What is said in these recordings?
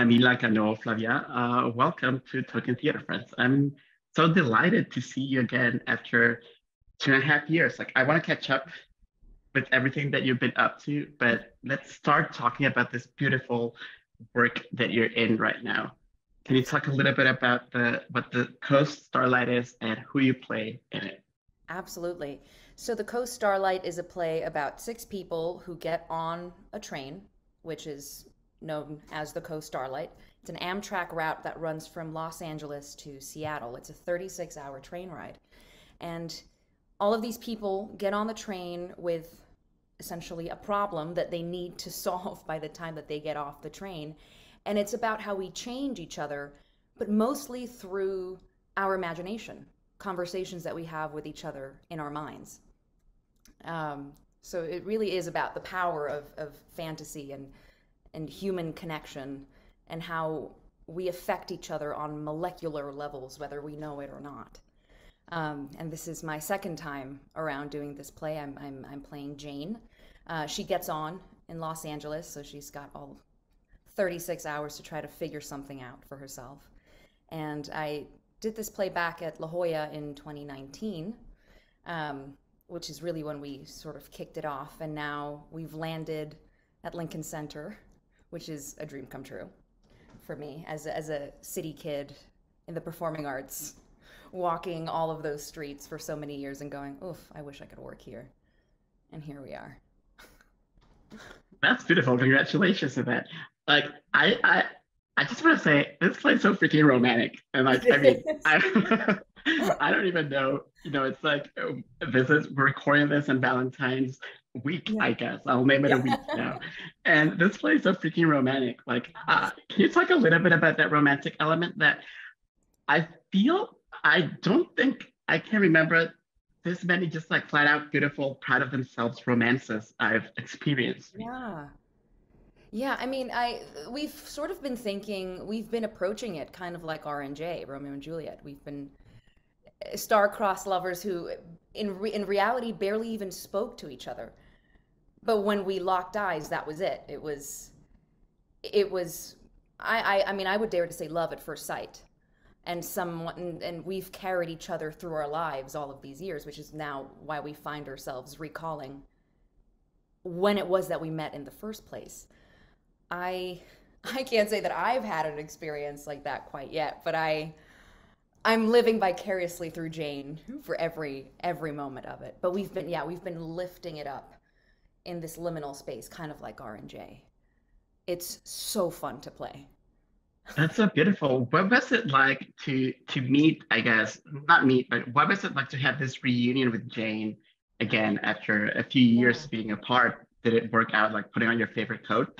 Camila Canó-Flaviá. Welcome to Token Theater Friends. I'm so delighted to see you again after 2.5 years. Like, I want to catch up with everything that you've been up to, but let's start talking about this beautiful work that you're in right now. Can you talk a little bit about the what the Coast Starlight is and who you play in it? Absolutely. So, The Coast Starlight is a play about six people who get on a train, which is known as the Coast Starlight. It's an Amtrak route that runs from Los Angeles to Seattle. It's a 36-hour train ride. And all of these people get on the train with essentially a problem that they need to solve by the time that they get off the train. And it's about how we change each other, but mostly through our imagination, conversations that we have with each other in our minds. So it really is about the power of fantasy and human connection and how we affect each other on molecular levels, whether we know it or not. And this is my second time around doing this play. I'm playing Jane. She gets on in Los Angeles, so she's got all 36 hours to try to figure something out for herself. And I did this play back at La Jolla in 2019, which is really when we sort of kicked it off. And now we've landed at Lincoln Center, which is a dream come true for me as a city kid in the performing arts, walking all of those streets for so many years and going, oof, I wish I could work here. And here we are. That's beautiful. Congratulations to that. Like, I just want to say this play's so freaking romantic, and like, I mean, I I don't even know. It's like this is we're recording this on Valentine's week, Yeah. I guess. I'll name it a Yeah. week now, and this play's so freaking romantic. Like, can you talk a little bit about that romantic element that I feel I don't think I can remember this many just like flat out beautiful, proud of themselves romances I've experienced. Yeah. Yeah, I mean, we've sort of been thinking, we've been approaching it kind of like R&J, Romeo and Juliet. We've been star-crossed lovers who in reality barely even spoke to each other. But when we locked eyes, that was it. It was I mean, I would dare to say love at first sight. And we've carried each other through our lives all of these years, which is now why we find ourselves recalling when it was that we met in the first place. I I can't say that I've had an experience like that quite yet, but I'm living vicariously through Jane for every moment of it. But we've been lifting it up in this liminal space, kind of like R and J. It's so fun to play. That's so beautiful. What was it like to meet, I guess, not meet, but what was it like to have this reunion with Jane again after a few Yeah. years being apart? Did it work out like putting on your favorite coat?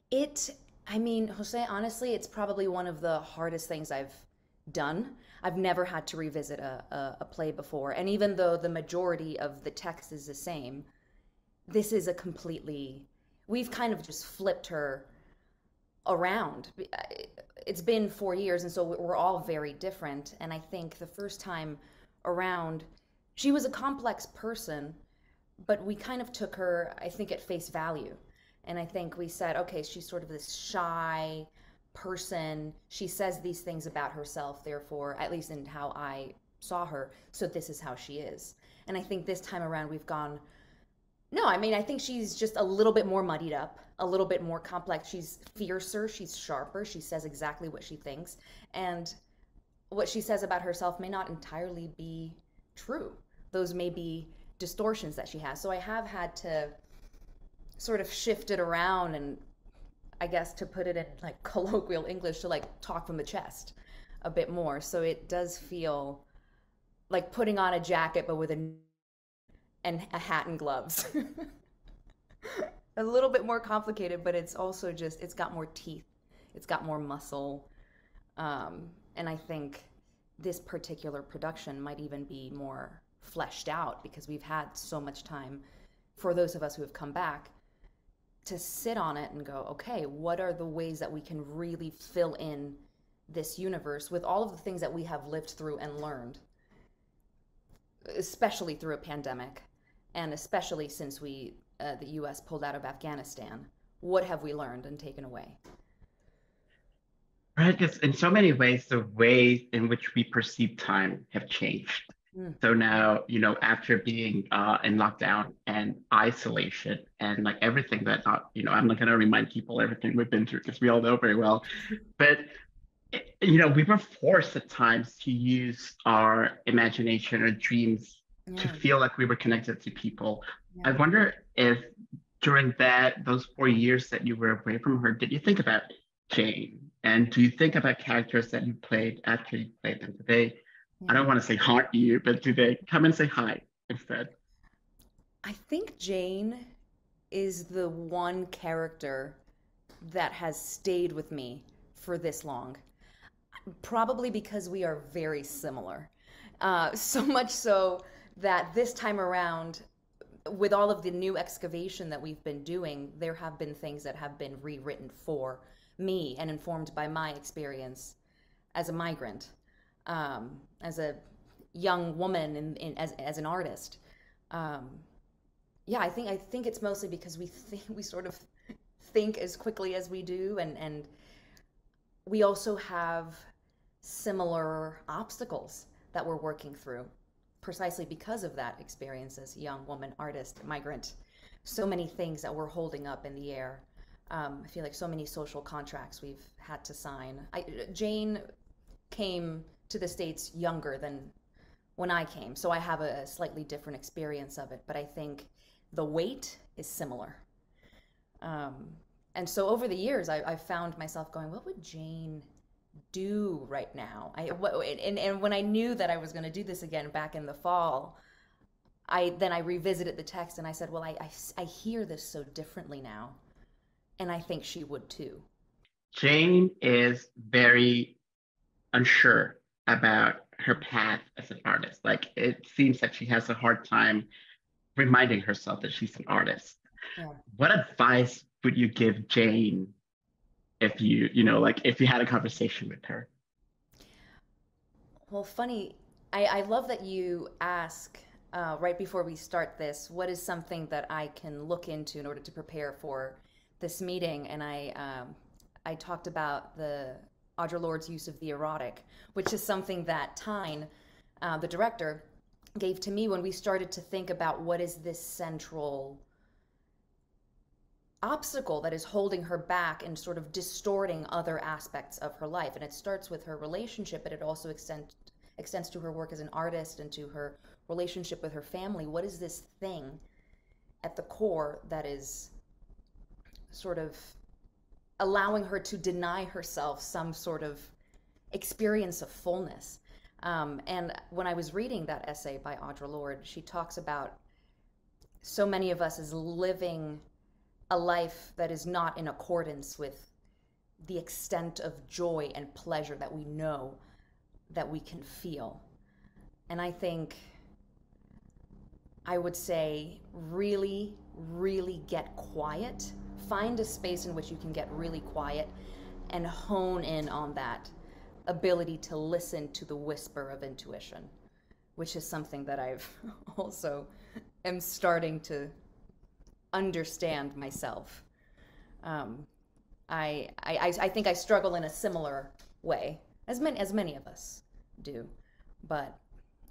It, I mean, Jose, honestly, it's probably one of the hardest things I've done. I've never had to revisit a play before. And even though the majority of the text is the same, this is a completely, we've kind of just flipped her around. It's been 4 years, and so we're all very different. And I think the first time around, she was a complex person, but we kind of took her, I think, at face value. And I think we said, okay, she's sort of this shy person. She says these things about herself, therefore, at least in how I saw her, so this is how she is. And I think this time around we've gone, no, I mean, I think she's just a little bit more muddied up, a little bit more complex. She's fiercer, she's sharper, she says exactly what she thinks. And what she says about herself may not entirely be true. Those may be distortions that she has. So I have had to sort of shift it around and I guess to put it in like colloquial English to like talk from the chest a bit more. So it does feel like putting on a jacket but with a hat and gloves. A little bit more complicated, but it's also just it's got more teeth. It's got more muscle. And I think this particular production might even be more fleshed out because we've had so much time for those of us who have come back to sit on it and go, okay, what are the ways that we can really fill in this universe with all of the things that we have lived through and learned, especially through a pandemic, and especially since the U.S. pulled out of Afghanistan. What have we learned and taken away? Right, because in so many ways, the ways in which we perceive time have changed. Mm, So now, after being in lockdown and isolation and like everything that, I'm not going to remind people everything we've been through because we all know very well. But, we were forced at times to use our imagination or dreams to yeah, feel like we were connected to people. I yeah. wonder if during those 4 years that you were away from her, did you think about Jane? And do you think about characters that you played after you played them? Do they, I Yeah. don't want to say haunt you, but do they come and say hi instead? I think Jane is the one character that has stayed with me for this long. Probably because we are very similar. So much so that this time around, with all of the new excavation that we've been doing, there have been things that have been rewritten for me and informed by my experience as a migrant, as a young woman, as an artist. Um, yeah, I think it's mostly because we sort of think as quickly as we do, and we also have similar obstacles that we're working through precisely because of that experience as a young woman, artist, migrant. So many things that we're holding up in the air. I feel like so many social contracts we've had to sign. Jane came to the States younger than when I came, so I have a slightly different experience of it, but I think the weight is similar. Um, and so over the years, I found myself going, what would Jane do right now? And when I knew that I was going to do this again back in the fall, I revisited the text and I said, well, I hear this so differently now, and I think she would too. Jane is very unsure about her path as an artist. Like it seems that she has a hard time reminding herself that she's an artist. Yeah. What advice would you give Jane if like if you had a conversation with her? Well, funny. I love that you ask right before we start this, what is something that I can look into in order to prepare for this meeting? And I talked about the Audre Lorde's use of the erotic, which is something that Tyne, the director, gave to me when we started to think about what is this central obstacle that is holding her back and sort of distorting other aspects of her life. And it starts with her relationship, but it also extends to her work as an artist and to her relationship with her family. What is this thing at the core that is sort of allowing her to deny herself some sort of experience of fullness? And when I was reading that essay by Audre Lorde, she talks about so many of us as living a life that is not in accordance with the extent of joy and pleasure that we know that we can feel. And I think I would say really, really get quiet. Find a space in which you can get really quiet and hone in on that ability to listen to the whisper of intuition, which is something that I've also am starting to understand myself. Um, I think I struggle in a similar way, as many of us do, but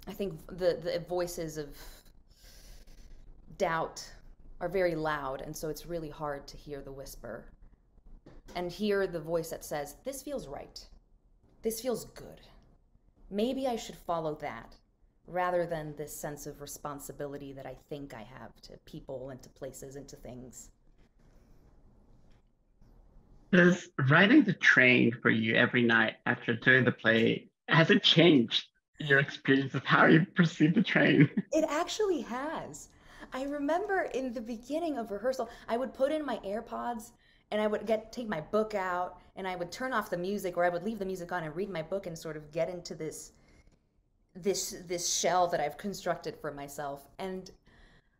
I think the voices of doubt are very loud, and so it's really hard to hear the whisper and hear the voice that says, "This feels right. This feels good. Maybe I should follow that." Rather than this sense of responsibility that I think I have to people and to places and to things. Does riding the train for you every night after doing the play, has it changed your experience of how you perceive the train? It actually has. I remember in the beginning of rehearsal, I would put in my AirPods and I would take my book out and I would turn off the music, or I would leave the music on and read my book and sort of get into this shell that I've constructed for myself. And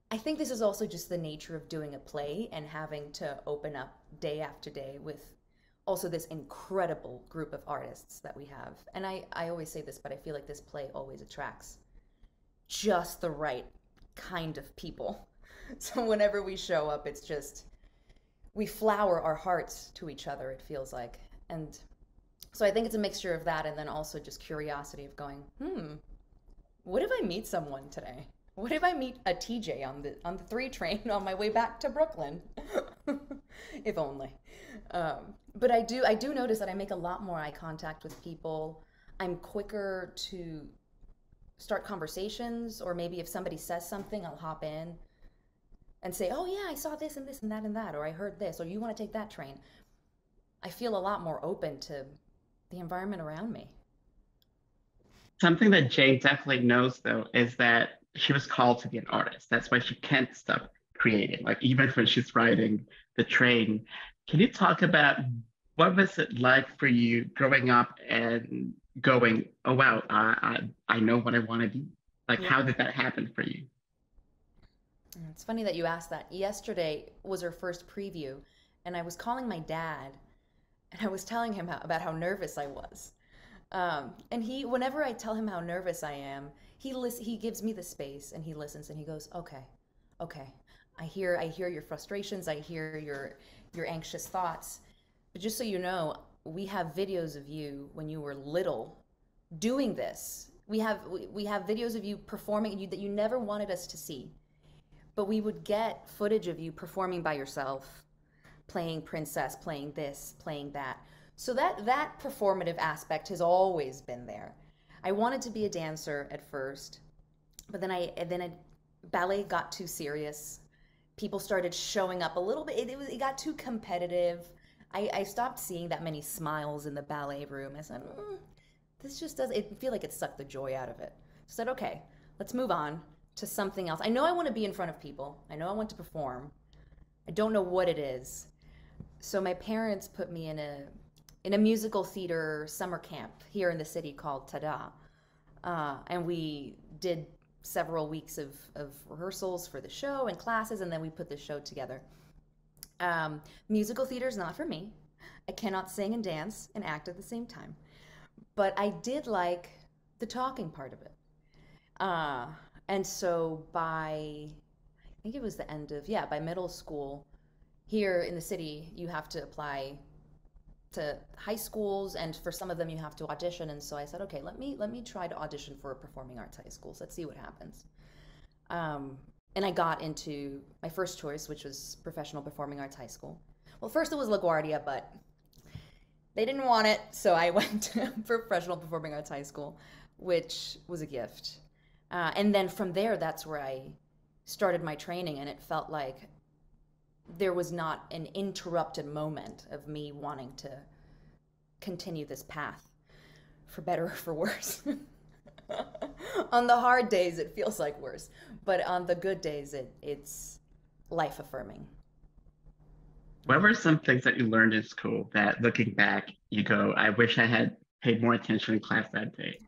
I think this is also just the nature of doing a play and having to open up day after day with also this incredible group of artists that we have. And I always say this, but I feel like this play always attracts just the right kind of people. So whenever we show up, it's just, we flower our hearts to each other, it feels like. And So I think it's a mixture of that and then also just curiosity of going, what if I meet someone today? What if I meet a TJ on the 3 train on my way back to Brooklyn? If only. But I do notice that I make a lot more eye contact with people. I'm quicker to start conversations, or maybe if somebody says something, I'll hop in and say, "Oh yeah, I saw this and this and that and that," or "I heard this," or "You want to take that train?" I feel a lot more open to the environment around me. Something that Jane definitely knows though is that she was called to be an artist. That's why she can't stop creating. Like even when she's riding the train. Can you talk about what was it like for you growing up and going, oh wow, I know what I want to be. Like Yeah. how did that happen for you? It's funny that you asked that. Yesterday was her first preview, and I was calling my dad, and I was telling him about how nervous I was. And whenever I tell him how nervous I am, he gives me the space, and he listens, and he goes, "Okay, okay, I hear your frustrations, I hear your anxious thoughts, but just so you know, we have videos of you when you were little doing this. We have videos of you performing that you never wanted us to see, but we would get footage of you performing by yourself, playing princess, playing this, playing that. So that performative aspect has always been there. I wanted to be a dancer at first, but then ballet got too serious. People started showing up a little bit. It got too competitive. I stopped seeing that many smiles in the ballet room. I said, this just does it feel like it sucked the joy out of it. So I said, okay, let's move on to something else. I know I want to be in front of people. I know I want to perform. I don't know what it is. So my parents put me in a musical theater summer camp here in the city called Tada. And we did several weeks of rehearsals for the show and classes, and then we put the show together. Musical theater is not for me. I cannot sing and dance and act at the same time. But I did like the talking part of it. Uh, and so I think it was the end of, yeah, by middle school, here in the city, you have to apply to high schools, and for some of them you have to audition. And so I said, okay, let me try to audition for a performing arts high school. So let's see what happens. Um, and I got into my first choice, which was professional performing arts high school. Well, first it was LaGuardia, but they didn't want it, so I went to professional performing arts high school, which was a gift. And then from there, that's where I started my training, and it felt like there was not an interrupted moment of me wanting to continue this path, for better or for worse. On the hard days, it feels like worse, but on the good days, it's life affirming. What were some things that you learned in school that looking back, you go, I wish I had paid more attention in class that day?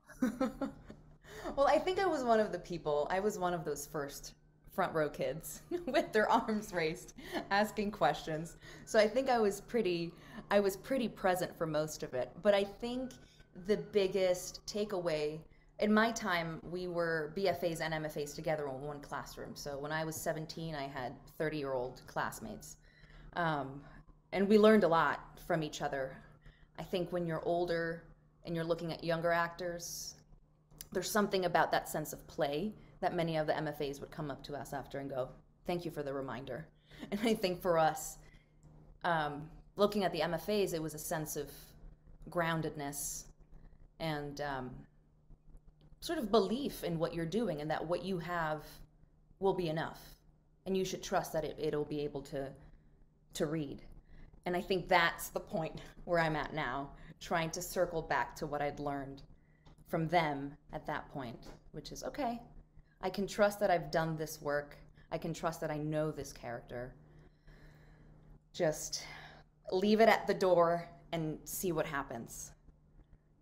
Well, I think I was one of those first front row kids with their arms raised, asking questions. So I was pretty present for most of it. But I think the biggest takeaway in my time, we were BFAs and MFAs together in one classroom. So when I was 17, I had 30-year-old classmates. Um, and we learned a lot from each other. I think when you're older and you're looking at younger actors, there's something about that sense of play that many of the MFAs would come up to us after and go, "Thank you for the reminder." And I think for us, looking at the MFAs, it was a sense of groundedness and sort of belief in what you're doing and that what you have will be enough. And you should trust that it'll be able to read. And I think that's the point where I'm at now, trying to circle back to what I'd learned from them at that point, which is okay, I can trust that I've done this work. I can trust that I know this character. Just leave it at the door and see what happens.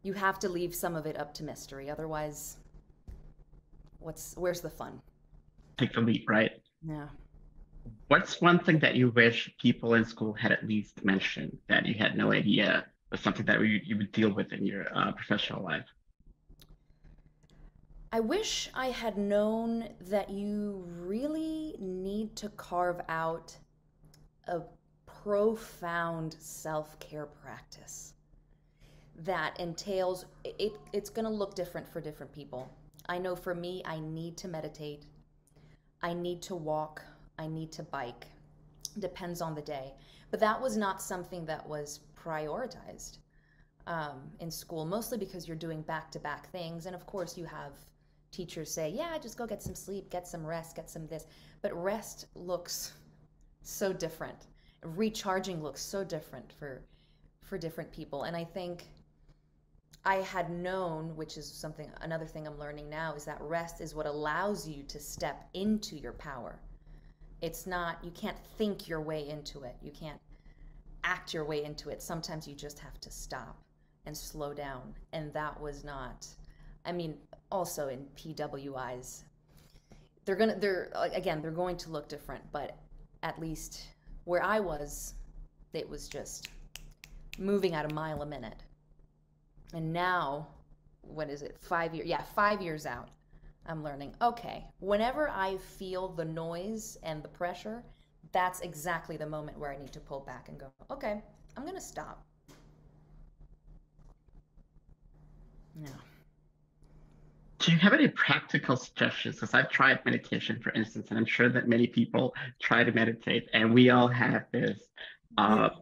You have to leave some of it up to mystery. Otherwise, where's the fun? Take the leap, right? Yeah. What's one thing that you wish people in school had at least mentioned that you had no idea was something that you would deal with in your professional life? I wish I had known that you really need to carve out a profound self care practice. that entails it's going to look different for different people. I know for me, I need to meditate, I need to walk, I need to bike. Depends on the day. But that was not something that was prioritized in school, mostly because you're doing back to back things. And of course, you have teachers say, yeah, just go get some sleep, get some rest, get some this. But rest looks so different. Recharging looks so different for different people. And I think I had known, which is something, another thing I'm learning now, is that rest is what allows you to step into your power. It's not, you can't think your way into it. You can't act your way into it. Sometimes you just have to stop and slow down. And that was not, I mean, also in PWIs, they're going to look different, but at least where I was, it was just moving at a mile a minute. And now, what is it, 5 years? Yeah, 5 years out, I'm learning, okay, whenever I feel the noise and the pressure, that's exactly the moment where I need to pull back and go, okay, I'm going to stop. Yeah. Do you have any practical suggestions? Because I've tried meditation, for instance, and I'm sure that many people try to meditate, and we all have this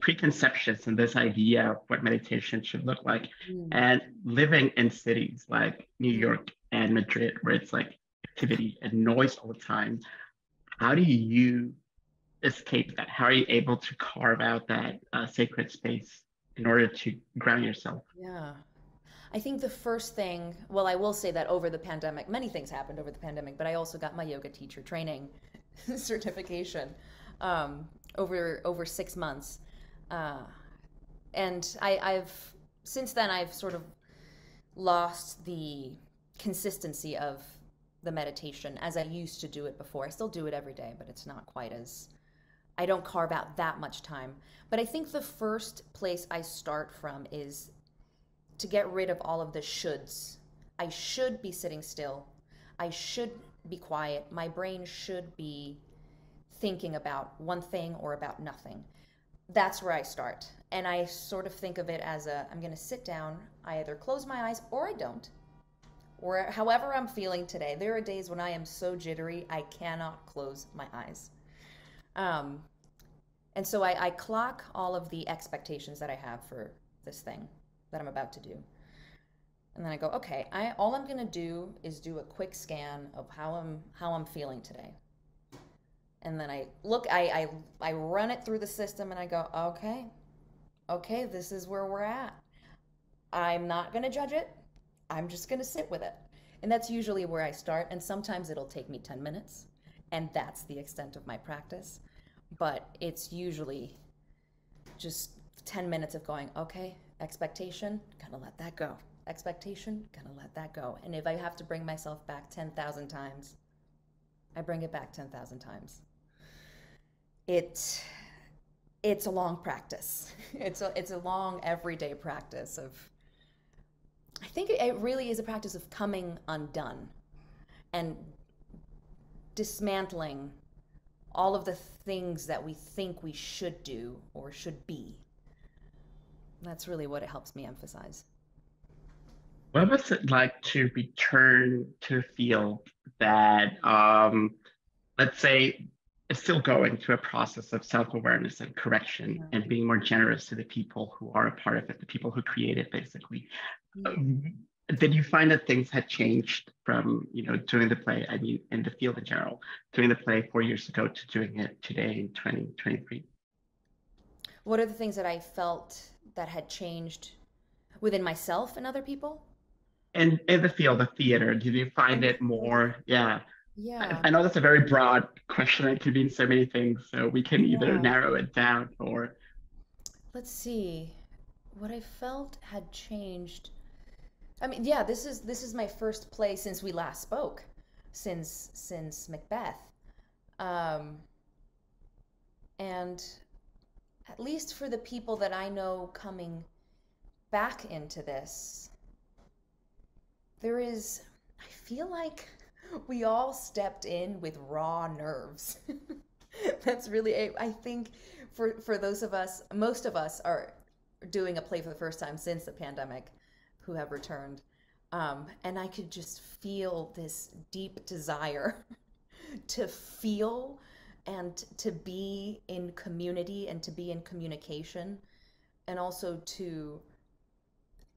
preconceptions and this idea of what meditation should look like. Mm. And living in cities like New York and Madrid, where it's like activity and noise all the time, how do you escape that? How are you able to carve out that sacred space in order to ground yourself? Yeah. I think the first thing, well, I will say that over the pandemic, many things happened over the pandemic, but I also got my yoga teacher training certification over 6 months. And I've, since then, I've sort of lost the consistency of the meditation as I used to do it before. I still do it every day, but it's not quite as, I don't carve out that much time. But I think the first place I start from is to get rid of all of the shoulds. I should be sitting still. I should be quiet. My brain should be thinking about one thing or about nothing. That's where I start. And I sort of think of it as I'm going to sit down. I either close my eyes or I don't. Or however I'm feeling today. There are days when I am so jittery, I cannot close my eyes. And so I clock all of the expectations that I have for this thing that I'm about to do. And then I go, okay, all I'm gonna do is do a quick scan of how I'm feeling today. And then I look, I run it through the system and I go, okay, this is where we're at. I'm not gonna judge it. I'm just gonna sit with it. And that's usually where I start. And sometimes it'll take me 10 minutes. And that's the extent of my practice. But it's usually just 10 minutes of going, okay, expectation, gonna let that go. Expectation, gonna let that go. And if I have to bring myself back 10,000 times, I bring it back 10,000 times. It's a long practice. It's a long everyday practice of, I think it really is a practice of coming undone and dismantling all of the things that we think we should do or should be. That's really what it helps me emphasize. What was it like to return to a field that, let's say, is still going through a process of self-awareness and correction and being more generous to the people who are a part of it, the people who create it, basically? Did you find that things had changed from, doing the play, I mean, in the field in general, doing the play 4 years ago to doing it today in 2023? What are the things that I felt that had changed within myself and other people? And in the field of theater, did you find it more, yeah. Yeah. I know that's a very broad question. It could mean so many things. So we can either Yeah. narrow it down or. Let's see. What I felt had changed. I mean, yeah, this is my first play since we last spoke, since Macbeth. And at least for the people that I know coming back into this, I feel like we all stepped in with raw nerves. That's really, I think for those of us, most of us are doing a play for the first time since the pandemic who have returned. And I could just feel this deep desire to feel and to be in community and to be in communication, and also to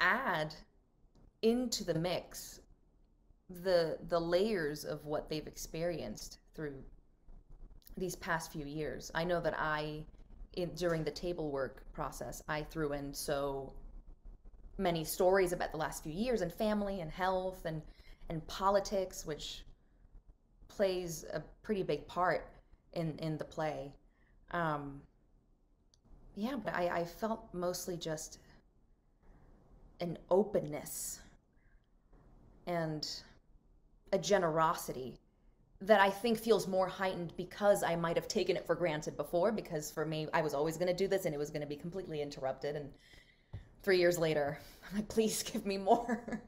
add into the mix the layers of what they've experienced through these past few years. I know that during the table work process, I threw in so many stories about the last few years and family and health and politics, which plays a pretty big part in the play. Yeah, but I felt mostly just an openness and a generosity that I think feels more heightened because I might have taken it for granted before, because for me, I was always going to do this and it was going to be completely interrupted. And 3 years later, I'm like, please give me more.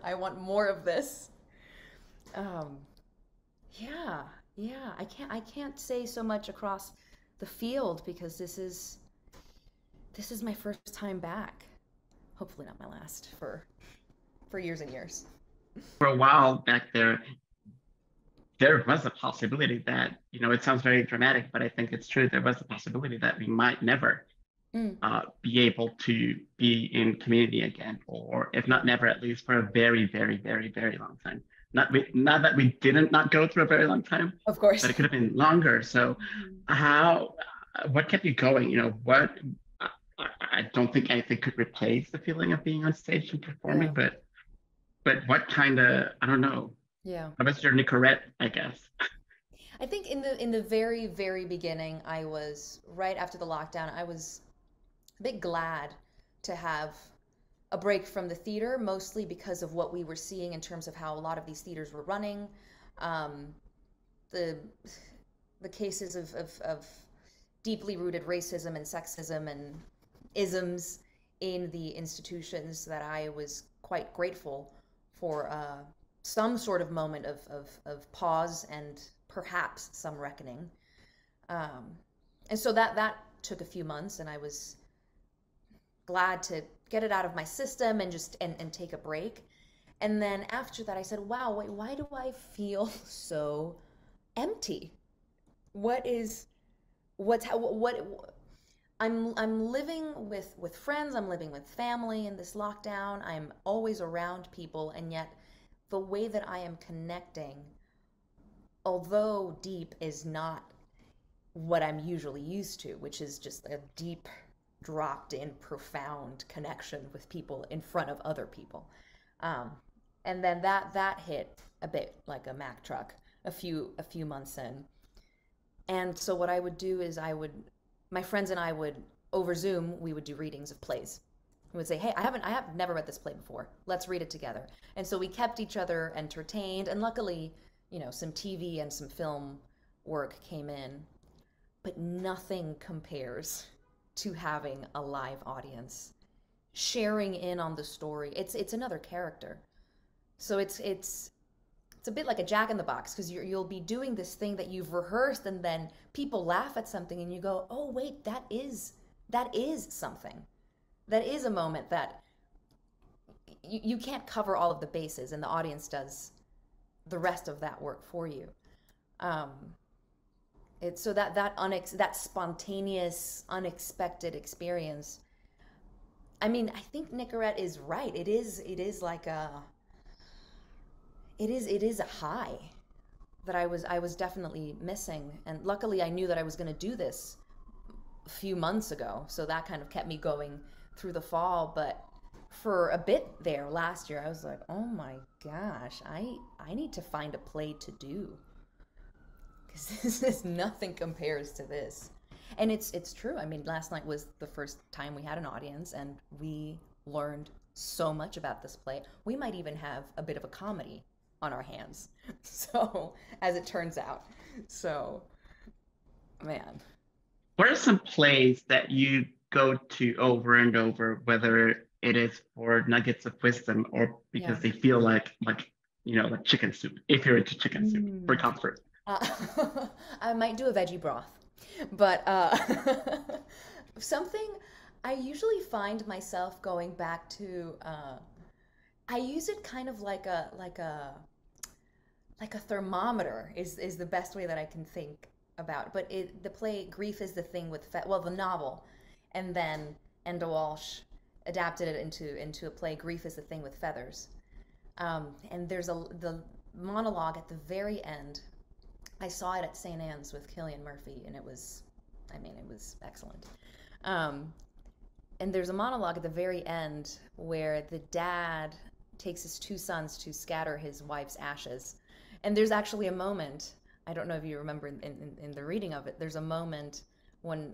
I want more of this. Um, yeah, yeah. I can't say so much across the field because this is my first time back. Hopefully not my last for years and years. For a while back there was a possibility that, it sounds very dramatic, but I think it's true. There was a possibility that we might never Mm, be able to be in community again, or if not never, at least for a very, very, very, very long time. Not that we didn't not go through a very long time, of course. but it could have been longer. So, Mhm. how, what kept you going? I, I don't think anything could replace the feeling of being on stage and performing, Yeah, but what kind of, I don't know. yeah. How was your Nicorette, I guess? I think in the very, very beginning, I was right after the lockdown, I was a bit glad to have a break from the theater, mostly because of what we were seeing in terms of how a lot of these theaters were running. Um, the the cases of deeply rooted racism and sexism and isms in the institutions, that I was quite grateful for some sort of moment of pause and perhaps some reckoning. Um, and so that took a few months, and I was glad to get it out of my system and just and take a break. And then after that, I said, wow, wait, why do I feel so empty? What is what's how what I'm living with friends, I'm living with family in this lockdown. I'm always around people, and yet the way that I am connecting, although deep, is not what I'm usually used to, which is just a deep, dropped in, profound connection with people in front of other people. Um, and then that hit a bit like a Mack truck a few months in. And so what I would do is my friends and I would, over Zoom, we would do readings of plays. We would say, hey, I have never read this play before. Let's read it together. And so we kept each other entertained, and luckily, some TV and some film work came in, but nothing compares to having a live audience sharing in on the story. It's another character. So it's a bit like a Jack in the Box, because you'll be doing this thing that you've rehearsed, and then people laugh at something and you go, oh wait, that is something. That is a moment that you can't cover all of the bases, and the audience does the rest of that work for you. Um, it's so that spontaneous, unexpected experience. I mean, I think Nicorette is right. It is like it is a high that I was definitely missing, and luckily I knew that I was going to do this a few months ago, so that kind of kept me going through the fall. But for a bit there last year, I was like, oh my gosh, I need to find a play to do, because this is nothing compares to this. And it's true. I mean, last night was the first time we had an audience, and we learned so much about this play. We might even have a bit of a comedy on our hands. So, as it turns out. So, man. What are some plays that you go to over and over, whether it is for nuggets of wisdom or Yeah. because they feel like chicken soup, if you're into chicken soup, for Mm. comfort? I might do a veggie broth, but something. I usually find myself going back to I use it kind of like a thermometer is the best way that I can think about. But the play Grief is the Thing with well, the novel, and then Enda Walsh adapted it into a play, Grief is the Thing with Feathers. And there's the monologue at the very end. I saw it at St. Anne's with Cillian Murphy, and it was, I mean, it was excellent. Um, and there's a monologue at the very end where the dad takes his two sons to scatter his wife's ashes. And there's actually a moment, I don't know if you remember in the reading of it, there's a moment when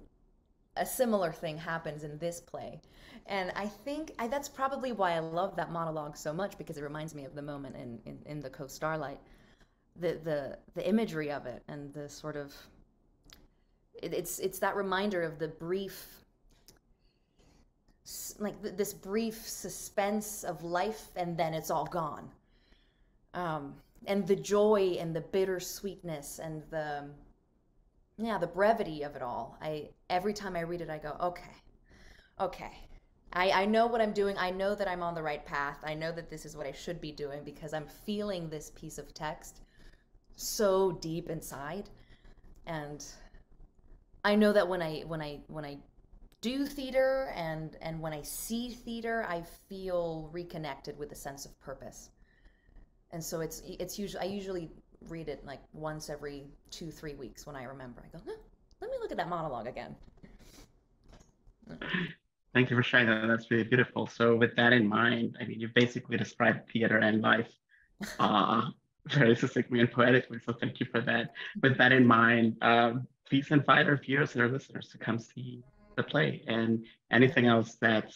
a similar thing happens in this play. And I think that's probably why I love that monologue so much, because it reminds me of the moment in the Coast Starlight. The imagery of it and the sort of it's that reminder of the brief, like this brief suspense of life, and then it's all gone. And the joy and the bittersweetness and the brevity of it all. Every time I read it, I go, okay. I know what I'm doing. I know that I'm on the right path. I know that this is what I should be doing, because I'm feeling this piece of text so deep inside. And I know that when I do theater and when I see theater, I feel reconnected with a sense of purpose. And so it's usually, I usually read it like once every 2-3 weeks when I remember. I go, let me look at that monologue again. Thank you for sharing that. That's really beautiful. So with that in mind, I mean, you basically described theater and life uh, very succinctly and poetically. So thank you for that. With that in mind, please invite our viewers and our listeners to come see the play and anything else that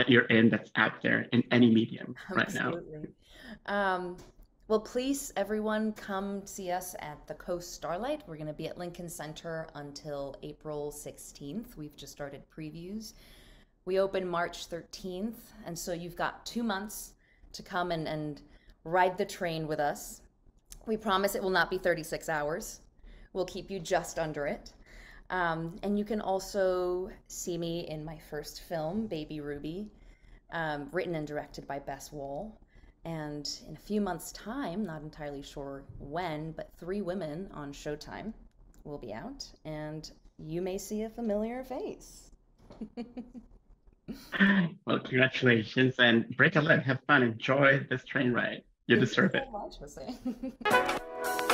you're in that's out there in any medium right now. Absolutely. Um, well, please, everyone, come see us at the Coast Starlight. We're going to be at Lincoln Center until April 16th. We've just started previews. We open March 13th, and so you've got 2 months to come and ride the train with us. We promise it will not be 36 hours. We'll keep you just under it. And you can also see me in my first film, Baby Ruby, written and directed by Bess Wall. And in a few months' time, not entirely sure when, but Three Women on Showtime will be out, and you may see a familiar face. Well, congratulations and break a leg, have fun, enjoy this train ride. You Thank you deserve so it. much, Jose.